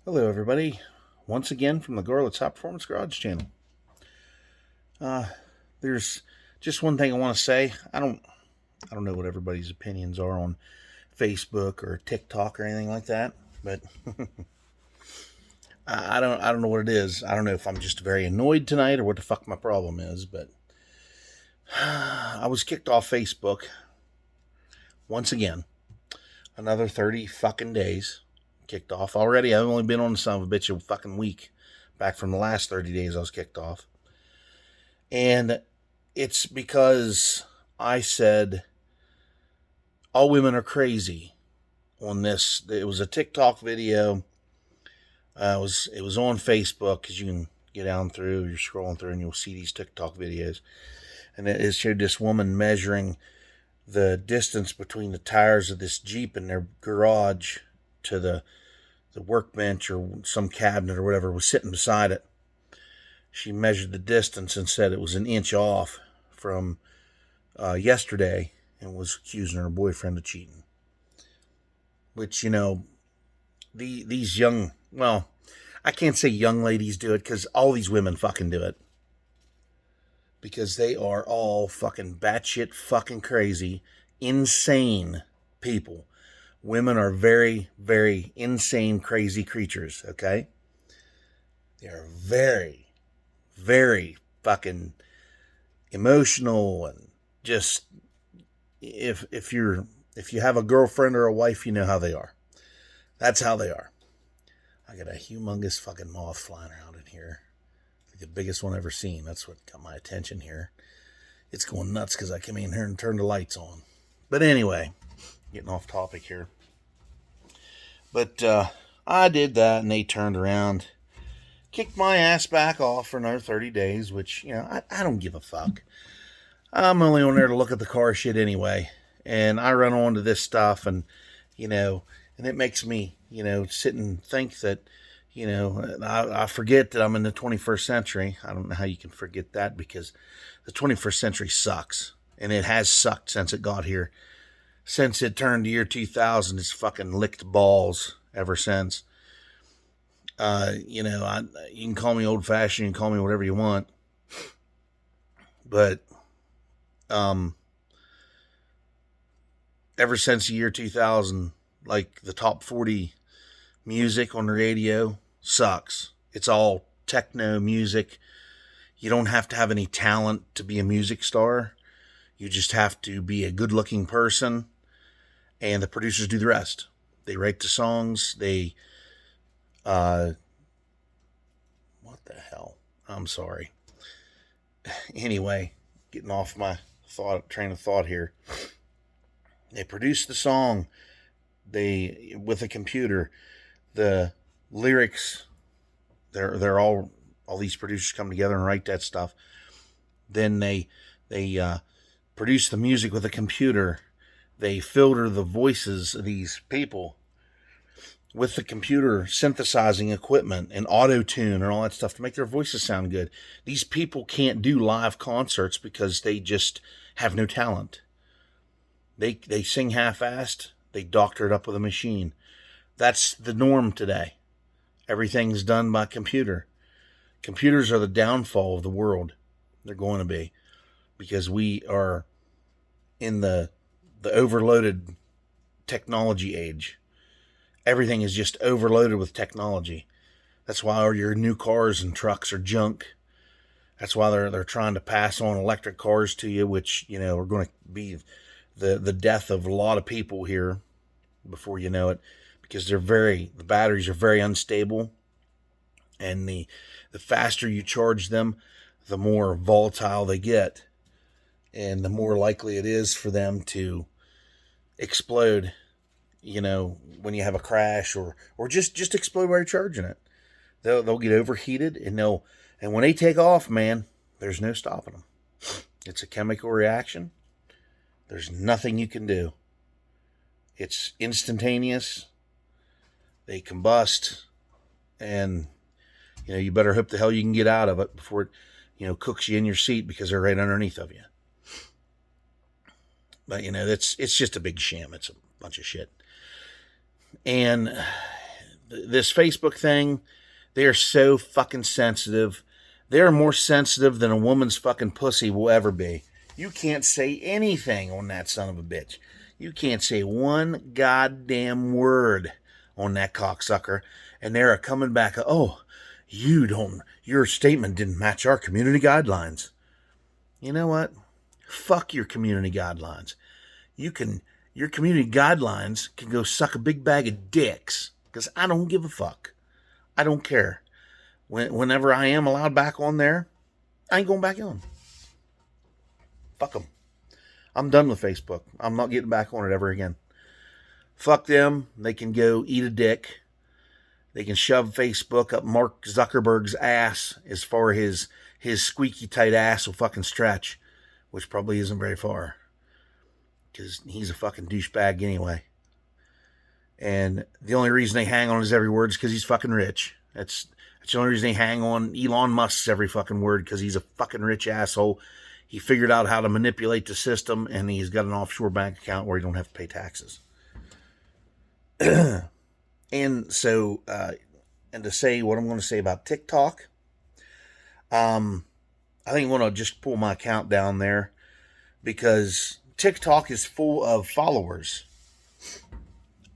Hello, everybody. Once again from the Garlet's High Performance Garage channel. Uh, there's just one thing I want to say. I don't know what everybody's opinions are on Facebook or TikTok or anything like that, but I don't know what it is. I don't know if I'm just very annoyed tonight or what the fuck my problem is, but I was kicked off Facebook once again. Another 30 fucking days kicked off already. I've only been on the son of a bitch a fucking week back from the last 30 days I was kicked off. And it's because I said all women are crazy on this. It was a TikTok video. It was on Facebook because you can get down through. You're scrolling through and you'll see these TikTok videos, and it showed this woman measuring the distance between the tires of this Jeep in their garage to the workbench or some cabinet or whatever was sitting beside it. She measured the distance and said it was an inch off from yesterday, and was accusing her boyfriend of cheating. Which, these young, well, I can't say young ladies do it because all these women fucking do it. Because they are all fucking batshit fucking crazy, insane people. Women are very, very insane, crazy creatures, okay? They are very, very fucking emotional, and just if you have a girlfriend or a wife, you know how they are. That's how they are. I got a humongous fucking moth flying around in here. Like the biggest one I've ever seen. That's what got my attention here. It's going nuts because I came in here and turned the lights on. But anyway, getting off topic here. But I did that, and they turned around, kicked my ass back off for another 30 days, which, I don't give a fuck. I'm only on there to look at the car shit anyway. And I run onto this stuff, and, and it makes me, sit and think that, I forget that I'm in the 21st century. I don't know how you can forget that, because the 21st century sucks. And it has sucked since it got here. Since it turned the year 2000, it's fucking licked balls ever since. You can call me old fashioned, you can call me whatever you want. But, ever since the year 2000, like the top 40 music on the radio sucks. It's all techno music. You don't have to have any talent to be a music star. You just have to be a good looking person, and the producers do the rest. They write the songs. What the hell? I'm sorry. Anyway, getting off my train of thought here. They produce the song. With a computer, the lyrics. They're all these producers come together and write that stuff. Then they produce the music with a computer. They filter the voices of these people with the computer synthesizing equipment and auto tune and all that stuff to make their voices sound good. These people can't do live concerts because they just have no talent. They sing half-assed. They doctor it up with a machine. That's the norm today. Everything's done by computer. Computers are the downfall of the world. They're going to be, because we are in the overloaded technology age. Everything is just overloaded with technology. That's why all your new cars and trucks are junk. That's why they're trying to pass on electric cars to you, which, are going to be the death of a lot of people here before you know it, because the batteries are very unstable, and the faster you charge them, the more volatile they get, and the more likely it is for them to explode, when you have a crash, or just explode while you're charging it. They'll get overheated, and when they take off, man, there's no stopping them. It's a chemical reaction. There's nothing you can do. It's instantaneous. They combust, and you better hope the hell you can get out of it before it cooks you in your seat, because they're right underneath of you. But it's just a big sham. It's a bunch of shit. And this Facebook thing, they are so fucking sensitive. They're more sensitive than a woman's fucking pussy will ever be. You can't say anything on that son of a bitch. You can't say one goddamn word on that cocksucker. And they're coming back, oh, your statement didn't match our community guidelines. You know what? Fuck your community guidelines. Your community guidelines can go suck a big bag of dicks, because I don't give a fuck. I don't care. Whenever I am allowed back on there, I ain't going back on. Fuck them. I'm done with Facebook. I'm not getting back on it ever again. Fuck them. They can go eat a dick. They can shove Facebook up Mark Zuckerberg's ass as far as his squeaky tight ass will fucking stretch, which probably isn't very far, because he's a fucking douchebag anyway. And the only reason they hang on his every word is because he's fucking rich. That's the only reason they hang on Elon Musk's every fucking word, because he's a fucking rich asshole. He figured out how to manipulate the system, and he's got an offshore bank account where he don't have to pay taxes. And so, and to say what I'm going to say about TikTok, I think I'm going to just pull my account down there, because TikTok is full of followers.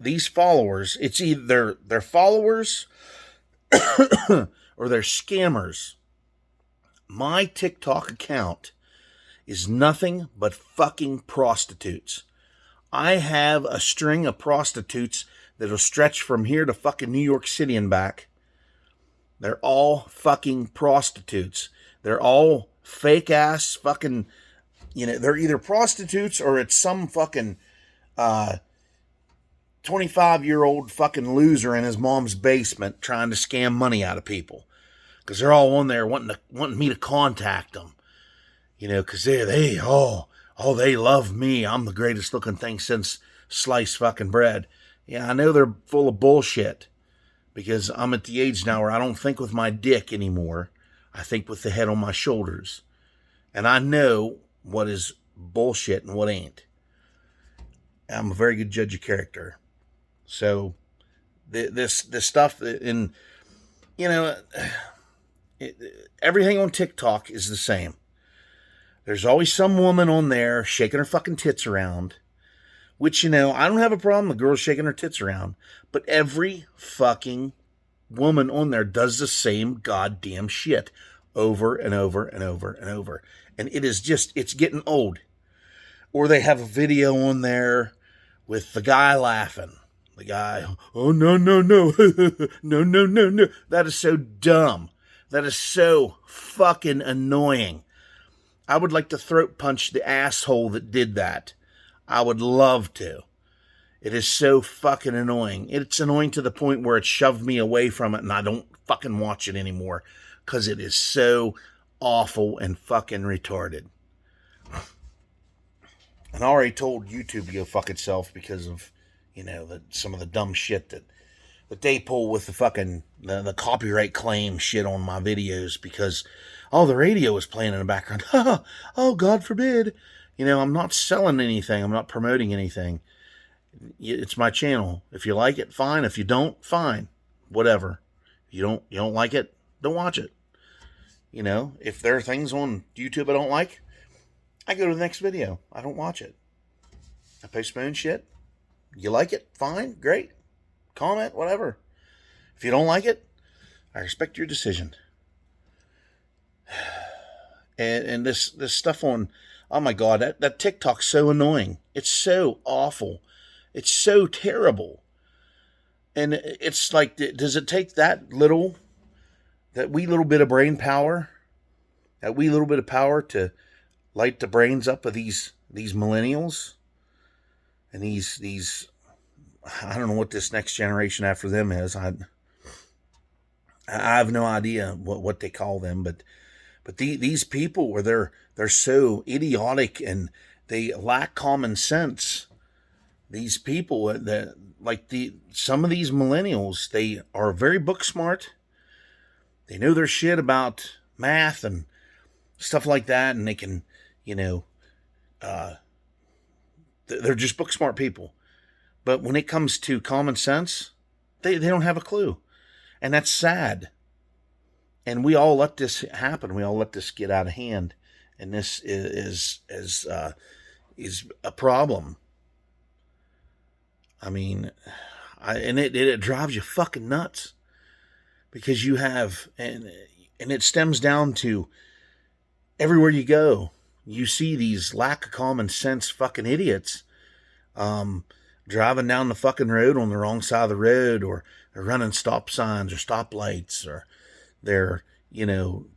These followers, it's either they're followers or they're scammers. My TikTok account is nothing but fucking prostitutes. I have a string of prostitutes that'll stretch from here to fucking New York City and back. They're all fucking prostitutes. They're all fake ass fucking, they're either prostitutes or it's some fucking 25-year-old fucking loser in his mom's basement trying to scam money out of people. Because they're all on there wanting me to contact them. Because they love me. I'm the greatest looking thing since sliced fucking bread. Yeah, I know they're full of bullshit, because I'm at the age now where I don't think with my dick anymore. I think with the head on my shoulders. And I know what is bullshit and what ain't. I'm a very good judge of character. So this stuff, and everything on TikTok is the same. There's always some woman on there shaking her fucking tits around, which, I don't have a problem with girls shaking her tits around, but every fucking woman on there does the same goddamn shit over and over and over and over. And it's getting old. Or they have a video on there with the guy laughing. The guy, oh, no, no, no, no, no, no, no. That is so dumb. That is so fucking annoying. I would like to throat punch the asshole that did that. I would love to. It is so fucking annoying. It's annoying to the point where it shoved me away from it and I don't fucking watch it anymore, because it is so awful and fucking retarded. And I already told YouTube to go fuck itself because of, some of the dumb shit that they pull with the fucking, the copyright claim shit on my videos, because, the radio is playing in the background. Oh, God forbid. I'm not selling anything. I'm not promoting anything. It's my channel. If you like it, fine. If you don't, fine. Whatever. You don't like it, don't watch it. If there are things on YouTube I don't like, I go to the next video. I don't watch it. I post my own shit. You like it? Fine. Great. Comment, whatever. If you don't like it, I respect your decision. And this stuff on, oh my God, that TikTok's so annoying. It's so awful. It's so terrible. And it's like, does it take that wee little bit of brain power, that wee little bit of power to light the brains up of these millennials and these I don't know what this next generation after them is. I have no idea what they call them, but these people where they're so idiotic and they lack common sense. These people that some of these millennials, they are very book smart. They know their shit about math and stuff like that, and they can, they're just book smart people. But when it comes to common sense, They don't have a clue. And that's sad. And we all let this happen. We all let this get out of hand. And this is a problem. I mean, it drives you fucking nuts, because you have, and it stems down to everywhere you go, you see these lack of common sense fucking idiots, driving down the fucking road on the wrong side of the road, or they're running stop signs or stoplights, or they're,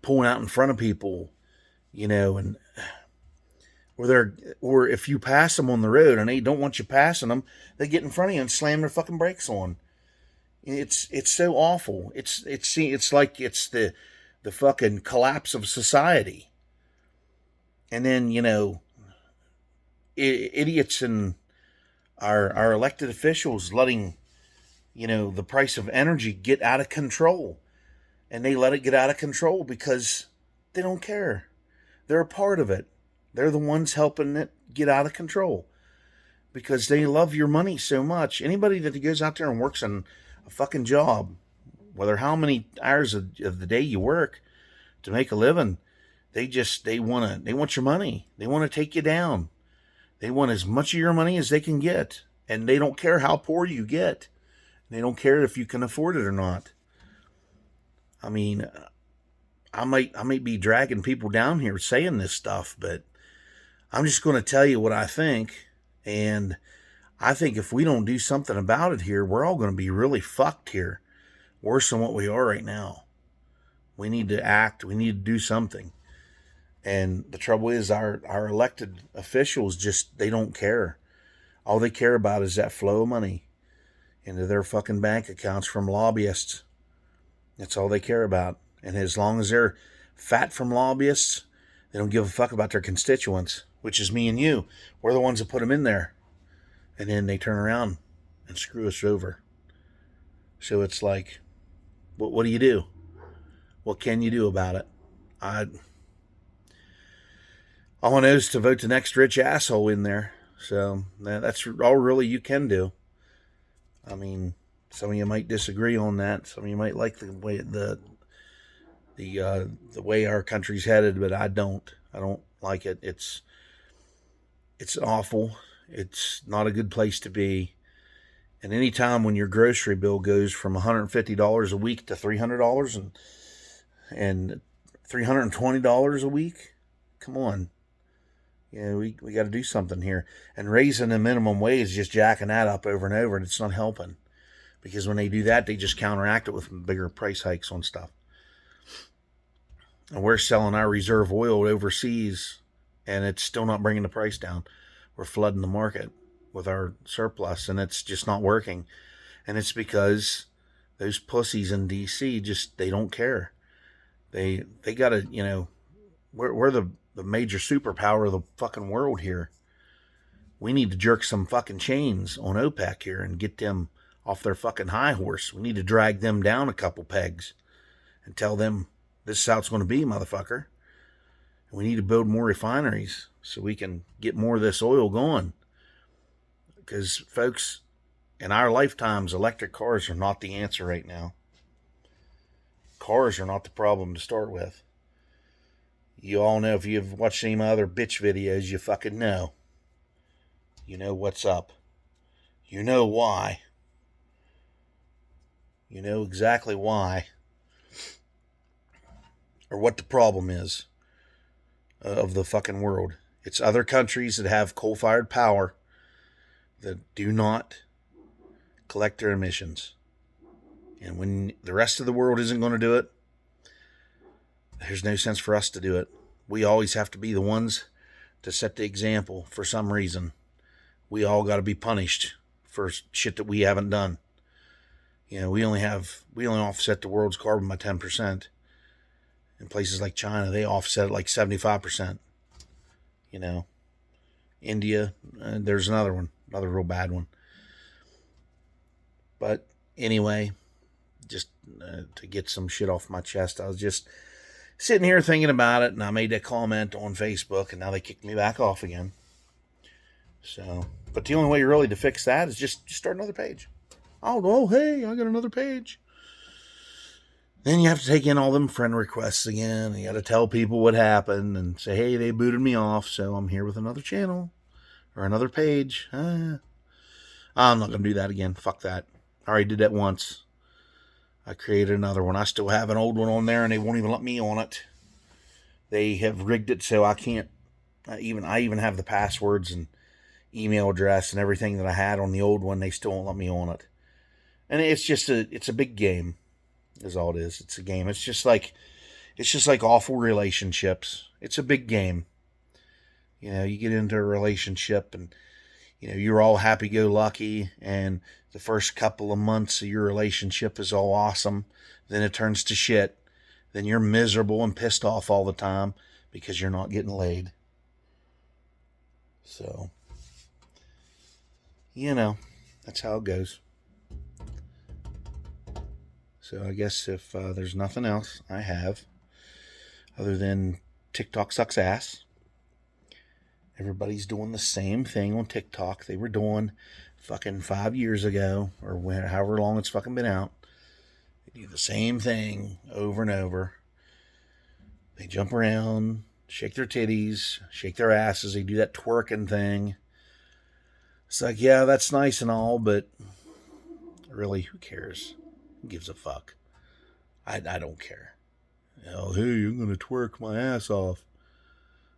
pulling out in front of people, and or if you pass them on the road and they don't want you passing them, they get in front of you and slam their fucking brakes on. It's so awful. It's like it's the fucking collapse of society. And then, idiots and our elected officials letting, the price of energy get out of control. And they let it get out of control because they don't care. They're a part of it. They're the ones helping it get out of control because they love your money so much. Anybody that goes out there and works on a fucking job, whether how many hours of the day you work to make a living, they want your money. They want to take you down. They want as much of your money as they can get, and they don't care how poor you get. They don't care if you can afford it or not. I mean, I might be dragging people down here saying this stuff, but I'm just going to tell you what I think. And I think if we don't do something about it here, we're all going to be really fucked here. Worse than what we are right now. We need to act. We need to do something. And the trouble is our elected officials they don't care. All they care about is that flow of money into their fucking bank accounts from lobbyists. That's all they care about. And as long as they're fat from lobbyists, they don't give a fuck about their constituents, which is me and you. We're the ones that put them in there. And then they turn around and screw us over. So it's like, what do you do? What can you do about it? All I know is to vote the next rich asshole in there. So that's all really you can do. I mean, some of you might disagree on that. Some of you might like the way the way our country's headed, but I don't. I don't like it. It's awful. It's not a good place to be. And any time when your grocery bill goes from $150 a week to $300 and $320 a week, come on. We got to do something here. And raising the minimum wage, just jacking that up over and over, and it's not helping. Because when they do that, they just counteract it with bigger price hikes on stuff. And we're selling our reserve oil overseas, and it's still not bringing the price down. We're flooding the market with our surplus, and it's just not working. And it's because those pussies in D.C. they don't care. They got to, we're the major superpower of the fucking world here. We need to jerk some fucking chains on OPEC here and get them off their fucking high horse. We need to drag them down a couple pegs and tell them this is how it's going to be, motherfucker. And we need to build more refineries so we can get more of this oil going. Because, folks, in our lifetimes, electric cars are not the answer right now. Cars are not the problem to start with. You all know, if you've watched any of my other bitch videos, you fucking know. You know what's up. You know why. You know exactly why. Or what the problem is of the fucking world. It's other countries that have coal-fired power that do not collect their emissions. And when the rest of the world isn't going to do it, there's no sense for us to do it. We always have to be the ones to set the example for some reason. We all got to be punished for shit that we haven't done. We only offset the world's carbon by 10%. In places like China, they offset it like 75%. India, there's another real bad one. But anyway, just to get some shit off my chest, I was just sitting here thinking about it, and I made that comment on Facebook, and now they kicked me back off again. So, but the only way really to fix that is just start another page. Oh, hey, I got another page. Then you have to take in all them friend requests again. And you got to tell people what happened and say, hey, they booted me off, so I'm here with another channel or another page. I'm not going to do that again. Fuck that. I already did that once. I created another one. I still have an old one on there, and they won't even let me on it. They have rigged it so I can't I even have the passwords and email address and everything that I had on the old one. They still won't let me on it. And it's a big game, is all it is. It's a game. It's just like awful relationships. It's a big game. You know, you get into a relationship and you're all happy-go-lucky, and the first couple of months of your relationship is all awesome. Then it turns to shit. Then you're miserable and pissed off all the time because you're not getting laid. So, that's how it goes. So I guess if there's nothing else I have other than TikTok sucks ass. Everybody's doing the same thing on TikTok they were doing fucking 5 years ago, or however long it's fucking been out. They do the same thing over and over. They jump around, shake their titties, shake their asses. They do that twerking thing. It's like, yeah, that's nice and all, but really, who cares? Who gives a fuck? I don't care. Hey, I'm going to twerk my ass off.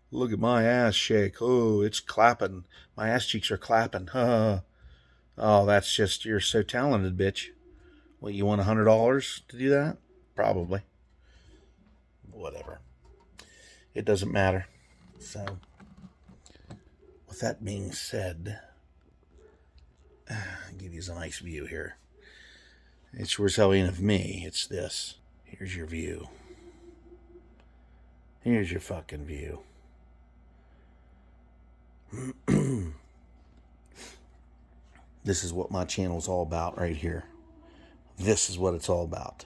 Look at my ass shake. Oh, it's clapping. My ass cheeks are clapping. Oh, that's just, you're so talented, bitch. What, you want $100 to do that? Probably. Whatever. It doesn't matter. So, with that being said, I'll give you a nice view here. It's sure as hell ain't of me. It's this. Here's your view. Here's your fucking view. This is what my channel's all about right here. This is what it's all about.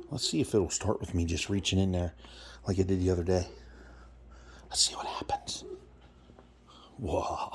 Let's see if it'll start with me just reaching in there like it did the other day. Let's see what happens. Whoa.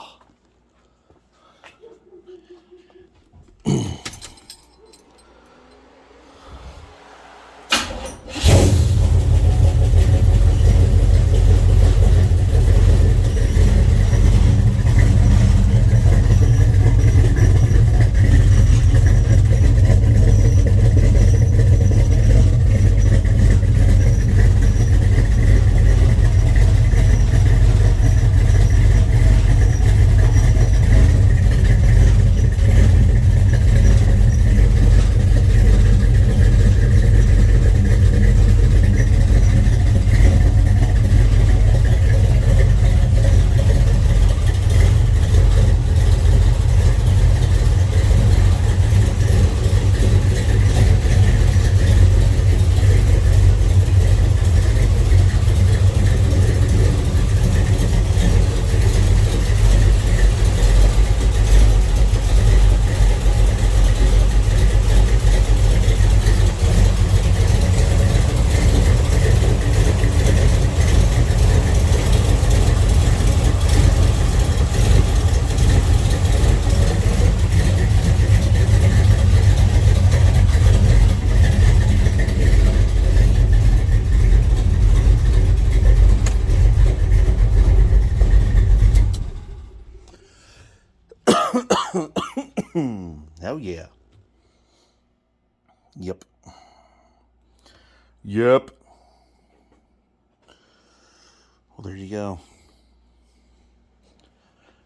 Hell yeah. Yep. Well, there you go.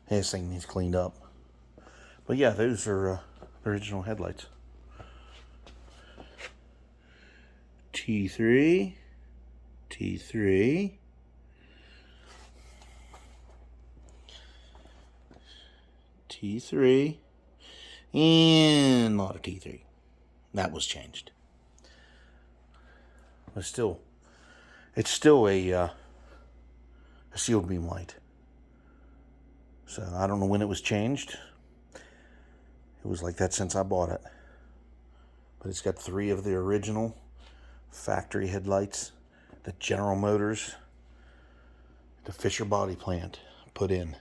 Hey, this thing needs cleaned up. But yeah, those are original headlights. T3. T3. T3. And not a T3. That was changed. But it's still a sealed beam light. So I don't know when it was changed. It was like that since I bought it. But it's got 3 of the original factory headlights that General Motors, the Fisher body plant, put in.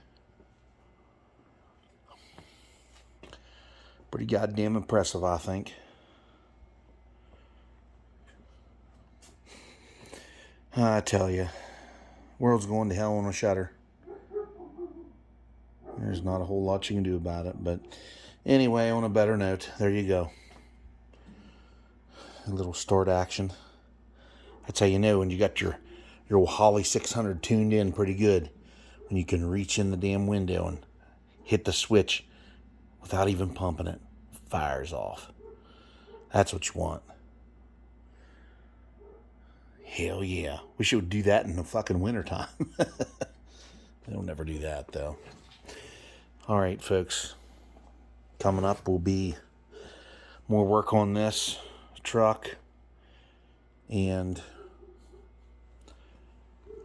Pretty goddamn impressive, I think. I tell you, world's going to hell on a shutter. There's not a whole lot you can do about it. But anyway, on a better note, there you go. A little start action. That's how you know when you got your old Holly 600 tuned in pretty good. When you can reach in the damn window and hit the switch without even pumping it. Fires off. That's what you want. Hell yeah. Wish it would do that in the fucking wintertime. They'll never do that, though. Alright, folks. Coming up will be more work on this truck. And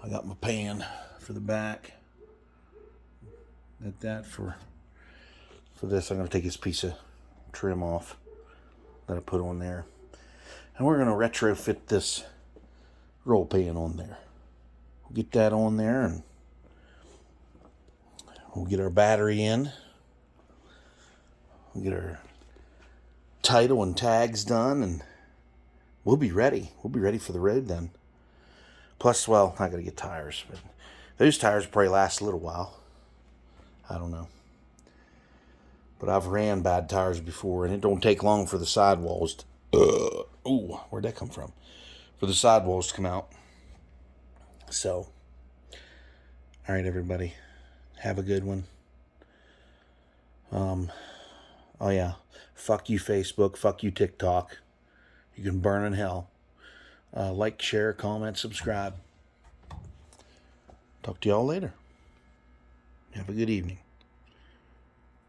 I got my pan for the back. For this, I'm going to take this piece of trim off that I put on there. And we're going to retrofit this roll pan on there. We'll get that on there and we'll get our battery in. We'll get our title and tags done and we'll be ready. We'll be ready for the road then. Plus, well, I got to get tires. But those tires will probably last a little while. I don't know. But I've ran bad tires before and it don't take long for the sidewalls to... Ooh, where'd that come from? For the sidewalls to come out. So, all right, everybody, have a good one. Oh yeah, fuck you Facebook, fuck you TikTok. You can burn in hell. Like, share, comment, subscribe. Talk to y'all later. Have a good evening.